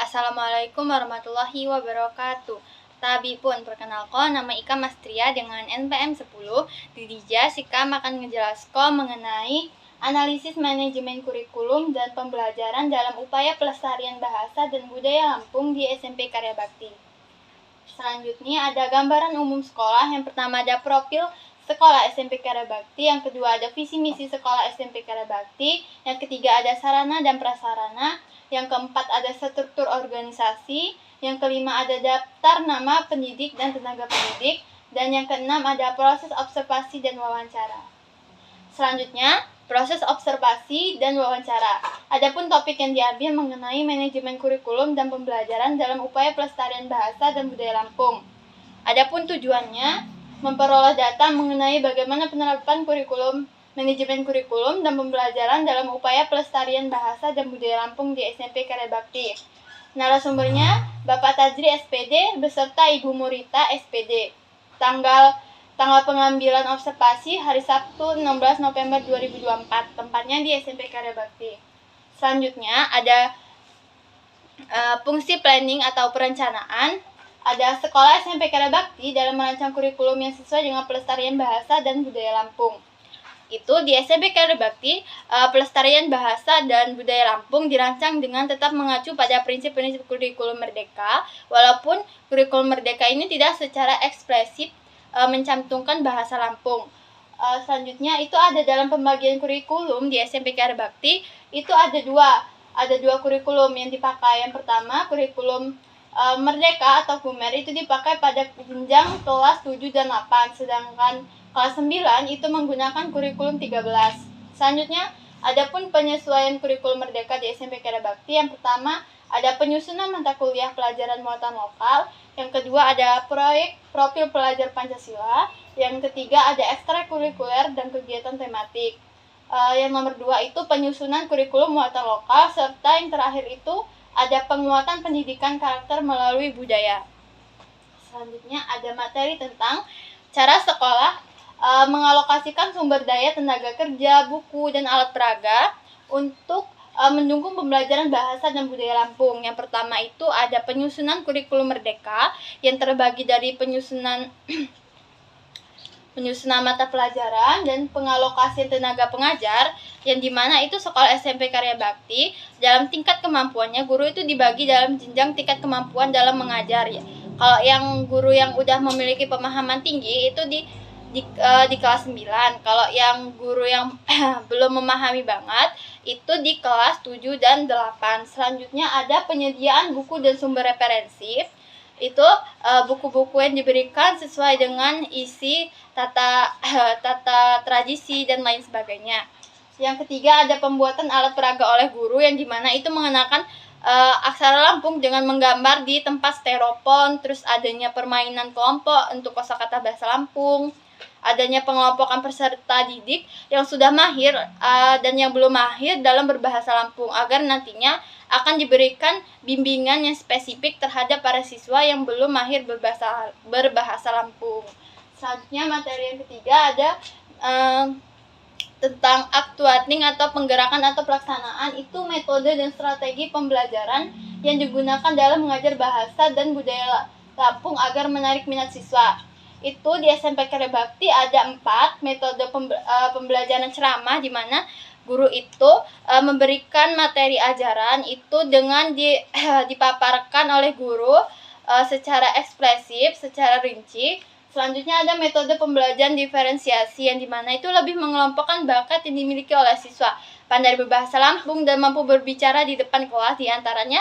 Assalamualaikum warahmatullahi wabarakatuh. Tabipun, perkenalkan nama Ika Mastria dengan NPM 10. Di Dija, Sikam akan ngejelaskan mengenai analisis manajemen kurikulum dan pembelajaran dalam upaya pelestarian bahasa dan budaya Lampung di SMP Karya Bakti. Selanjutnya ada gambaran umum sekolah. Yang pertama ada profil sekolah SMP Karya Bakti, yang kedua ada visi misi sekolah SMP Karya Bakti, yang ketiga ada sarana dan prasarana, yang keempat ada struktur organisasi, yang kelima ada daftar nama pendidik dan tenaga pendidik, dan yang keenam ada proses observasi dan wawancara. Selanjutnya, proses observasi dan wawancara. Adapun topik yang diambil mengenai manajemen kurikulum dan pembelajaran dalam upaya pelestarian bahasa dan budaya Lampung. Adapun tujuannya memperoleh data mengenai bagaimana penerapan kurikulum, manajemen kurikulum dan pembelajaran dalam upaya pelestarian bahasa dan budaya Lampung di SMP Karya Bakti. Narasumbernya Bapak Tadri SPD beserta Ibu Murita SPD. Tanggal pengambilan observasi hari Sabtu 16 November 2024. Tempatnya di SMP Karya Bakti. Selanjutnya ada fungsi planning atau perencanaan. Ada sekolah SMP Karya Bakti dalam merancang kurikulum yang sesuai dengan pelestarian bahasa dan budaya Lampung. Itu di SMP Karya Bakti, pelestarian bahasa dan budaya Lampung dirancang dengan tetap mengacu pada prinsip-prinsip kurikulum merdeka, walaupun kurikulum merdeka ini tidak secara eksplisit mencantumkan bahasa Lampung. Selanjutnya itu ada dalam pembagian kurikulum di SMP Karya Bakti, itu ada dua kurikulum yang dipakai. Yang pertama kurikulum Merdeka atau Kumer itu dipakai pada jenjang kelas 7 dan 8, sedangkan kelas 9 itu menggunakan kurikulum 13. Selanjutnya, adapun penyesuaian kurikulum Merdeka di SMP Karya Bakti, yang pertama ada penyusunan mata kuliah pelajaran muatan lokal, yang kedua ada proyek profil pelajar Pancasila, yang ketiga ada ekstrakurikuler dan kegiatan tematik. Yang nomor 2 itu penyusunan kurikulum muatan lokal, serta yang terakhir itu ada penguatan pendidikan karakter melalui budaya. Selanjutnya ada materi tentang cara sekolah mengalokasikan sumber daya tenaga kerja, buku, dan alat peraga untuk mendukung pembelajaran bahasa dan budaya Lampung. Yang pertama itu ada penyusunan kurikulum merdeka yang terbagi dari penyusunan mata pelajaran dan pengalokasian tenaga pengajar, yang dimana itu sekolah SMP Karya Bakti dalam tingkat kemampuannya guru itu dibagi dalam jenjang tingkat kemampuan dalam mengajar ya. Kalau yang guru yang udah memiliki pemahaman tinggi itu di kelas 9. Kalau yang guru yang belum memahami banget itu di kelas 7 dan 8. Selanjutnya ada penyediaan buku dan sumber referensi. Itu buku-buku yang diberikan sesuai dengan isi tata tradisi dan lain sebagainya. Yang ketiga ada pembuatan alat peraga oleh guru, yang dimana itu mengenakan aksara Lampung dengan menggambar di tempat styrofoam, terus adanya permainan kelompok untuk kosakata bahasa Lampung, adanya pengelompokan peserta didik yang sudah mahir dan yang belum mahir dalam berbahasa Lampung, agar nantinya akan diberikan bimbingan yang spesifik terhadap para siswa yang belum mahir berbahasa Lampung. Selanjutnya materi yang ketiga ada tentang actuating atau penggerakan atau pelaksanaan, itu metode dan strategi pembelajaran yang digunakan dalam mengajar bahasa dan budaya Lampung agar menarik minat siswa. Itu di SMP Karya Bakti ada 4 metode pembelajaran ceramah, di mana guru itu memberikan materi ajaran itu dengan dipaparkan oleh guru secara ekspresif, secara rinci. Selanjutnya ada metode pembelajaran diferensiasi, yang dimana itu lebih mengelompokkan bakat yang dimiliki oleh siswa, pandai berbahasa Lampung dan mampu berbicara di depan kelas, diantaranya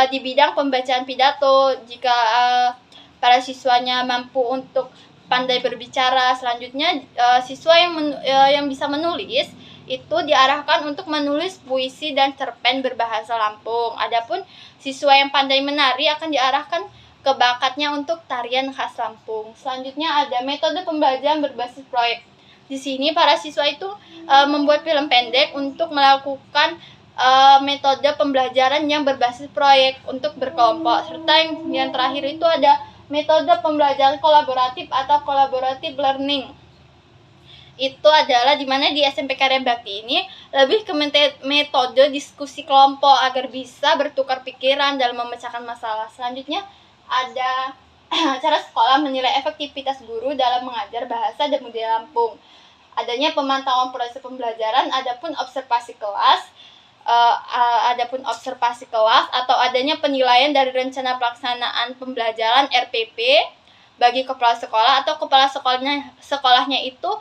di bidang pembacaan pidato jika para siswanya mampu untuk pandai berbicara. Selanjutnya siswa yang bisa menulis itu diarahkan untuk menulis puisi dan cerpen berbahasa Lampung. Adapun siswa yang pandai menari akan diarahkan ke bakatnya untuk tarian khas Lampung. Selanjutnya ada metode pembelajaran berbasis proyek. Di sini para siswa itu membuat film pendek untuk melakukan metode pembelajaran yang berbasis proyek untuk berkelompok. Serta yang terakhir itu ada metode pembelajaran kolaboratif atau collaborative learning. Itu adalah di mana di SMP Karya Bakti ini lebih ke metode diskusi kelompok agar bisa bertukar pikiran dalam memecahkan masalah. Selanjutnya ada cara sekolah menilai efektivitas guru dalam mengajar bahasa dan budaya Lampung. Adanya pemantauan proses pembelajaran, adapun observasi kelas, atau adanya penilaian dari rencana pelaksanaan pembelajaran RPP bagi kepala sekolah atau kepala sekolahnya itu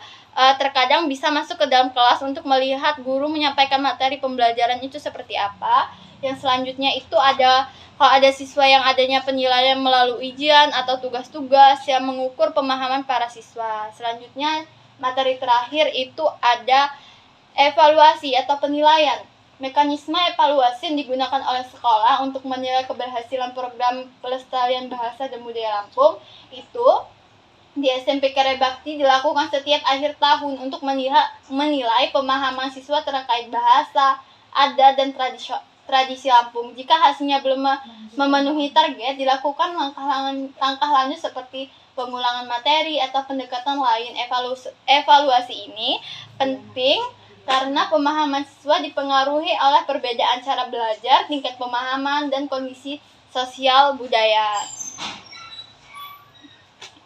terkadang bisa masuk ke dalam kelas untuk melihat guru menyampaikan materi pembelajaran itu seperti apa. Yang selanjutnya itu ada kalau ada siswa yang adanya penilaian melalui ujian atau tugas-tugas yang mengukur pemahaman para siswa. Selanjutnya materi terakhir itu ada evaluasi atau penilaian. Mekanisme evaluasi yang digunakan oleh sekolah untuk menilai keberhasilan program pelestarian bahasa dan budaya Lampung itu di SMP Karya Bakti dilakukan setiap akhir tahun untuk menilai pemahaman siswa terkait bahasa, adat, dan tradisi Lampung. Jika hasilnya belum memenuhi target, dilakukan langkah lanjut seperti pengulangan materi atau pendekatan lain. Evaluasi ini penting karena pemahaman siswa dipengaruhi oleh perbedaan cara belajar, tingkat pemahaman, dan kondisi sosial budaya.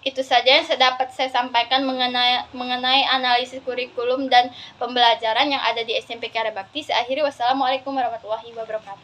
Itu saja yang dapat saya sampaikan mengenai analisis kurikulum dan pembelajaran yang ada di SMP Karya Bakti. Saya akhiri, wassalamualaikum warahmatullahi wabarakatuh.